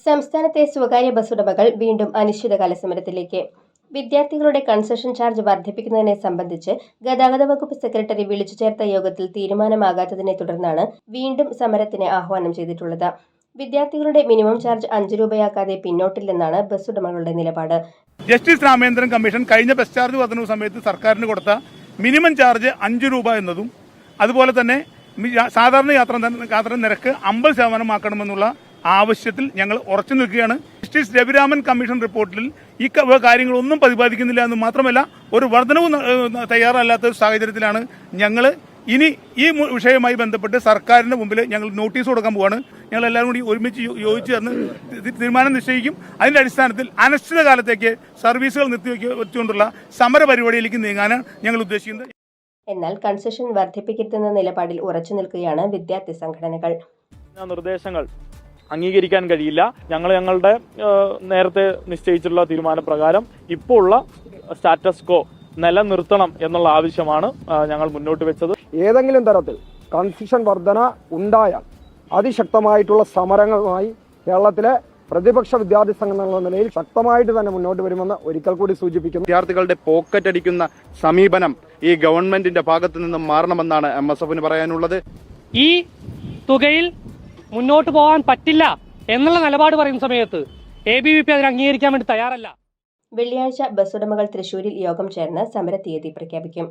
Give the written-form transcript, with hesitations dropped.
സംസ്ഥാനത്തെ സ്വകാര്യ ബസ് ഉടമകൾ വീണ്ടും അനിശ്ചിതകാല സമരത്തിലേക്ക്. വിദ്യാർത്ഥികളുടെ കൺസെഷൻ ചാർജ് വർദ്ധിപ്പിക്കുന്നതിനെ സംബന്ധിച്ച് ഗതാഗത വകുപ്പ് സെക്രട്ടറി വിളിച്ചു ചേർത്ത യോഗത്തിൽ തീരുമാനമാകാത്തതിനെ തുടർന്നാണ് വീണ്ടും സമരത്തിന് ആഹ്വാനം ചെയ്തിട്ടുള്ളത്. വിദ്യാർത്ഥികളുടെ മിനിമം ചാർജ് 5 രൂപയാക്കാതെ പിന്നോട്ടില്ലെന്നാണ് ബസ് ഉടമകളുടെ നിലപാട്. ജസ്റ്റിസ് രാമേന്ദ്രൻ കമ്മീഷൻ കഴിഞ്ഞ ബസ് ചാർജ് വർധന സമയത്ത് സർക്കാരിന് കൊടുത്ത മിനിമം ചാർജ് 5 രൂപ എന്നതും അതുപോലെ തന്നെ സാധാരണ യാത്രാ നിരക്ക് 50% ആക്കണമെന്നുള്ള ആവശ്യത്തിൽ ഞങ്ങൾ ഉറച്ചു നിൽക്കുകയാണ്. ജസ്റ്റിസ് രവിരാമൻ കമ്മീഷൻ റിപ്പോർട്ടിൽ ഈ കാര്യങ്ങളൊന്നും പ്രതിപാദിക്കുന്നില്ല എന്ന് മാത്രമല്ല ഒരു വർധനവും തയ്യാറല്ലാത്ത സാഹചര്യത്തിലാണ് ഞങ്ങൾ ഇനി ഈ വിഷയവുമായി ബന്ധപ്പെട്ട് സർക്കാരിന്റെ മുമ്പിൽ ഞങ്ങൾ നോട്ടീസ് കൊടുക്കാൻ പോവാണ്. ഞങ്ങൾ എല്ലാവരും കൂടി ഒരുമിച്ച് യോജിച്ച് ചേർന്ന് തീരുമാനം നിശ്ചയിക്കും. അതിന്റെ അടിസ്ഥാനത്തിൽ അനിശ്ചിതകാലത്തേക്ക് സർവീസുകൾ നിർത്തിവെച്ചുകൊണ്ടുള്ള സമര പരിപാടിയിലേക്ക് നീങ്ങാനാണ് ഞങ്ങൾ ഉദ്ദേശിക്കുന്നത്. എന്നാൽ കൺസെഷൻ വർദ്ധിപ്പിക്കരുതെന്ന നിലപാടിൽ ഉറച്ചു നിൽക്കുകയാണ് വിദ്യാർത്ഥി സംഘടനകൾ. നിർദ്ദേശങ്ങൾ അംഗീകരിക്കാൻ കഴിയില്ല. ഞങ്ങളുടെ നേരത്തെ നിശ്ചയിച്ചിട്ടുള്ള തീരുമാനപ്രകാരം ഇപ്പോൾ ഉള്ള സ്റ്റാറ്റസ് കോ നിലനിർത്തണം എന്നുള്ള ആവശ്യമാണ് ഞങ്ങൾ മുന്നോട്ട് വെച്ചത്. ഏതെങ്കിലും തരത്തിൽ കൺസെഷൻ വർധന ഉണ്ടായാൽ അതിശക്തമായിട്ടുള്ള സമരങ്ങളുമായി കേരളത്തിലെ പ്രതിപക്ഷ വിദ്യാർത്ഥി സംഘടനകളുടെ നിലയിൽ ശക്തമായിട്ട് തന്നെ മുന്നോട്ട് വരുമെന്ന് ഒരിക്കൽ കൂടി സൂചിപ്പിക്കുന്നു. വിദ്യാർത്ഥികളുടെ പോക്കറ്റ് അടിക്കുന്ന സമീപനം ഈ ഗവൺമെന്റിന്റെ ഭാഗത്തു നിന്നും മാറണമെന്നാണ് MSFന് പറയാനുള്ളത്. ഈ തുകയിൽ മുന്നോട്ട് പോകാൻ പറ്റില്ല എന്നുള്ള നിലപാട് പറയുന്ന സമയത്ത് ABVP അതിന് അംഗീകരിക്കാൻ വേണ്ടി തയ്യാറല്ല. വെള്ളിയാഴ്ച ബസ് ഉടമകൾ തൃശൂരിൽ യോഗം ചേർന്ന് സമര തീയതി പ്രഖ്യാപിക്കും.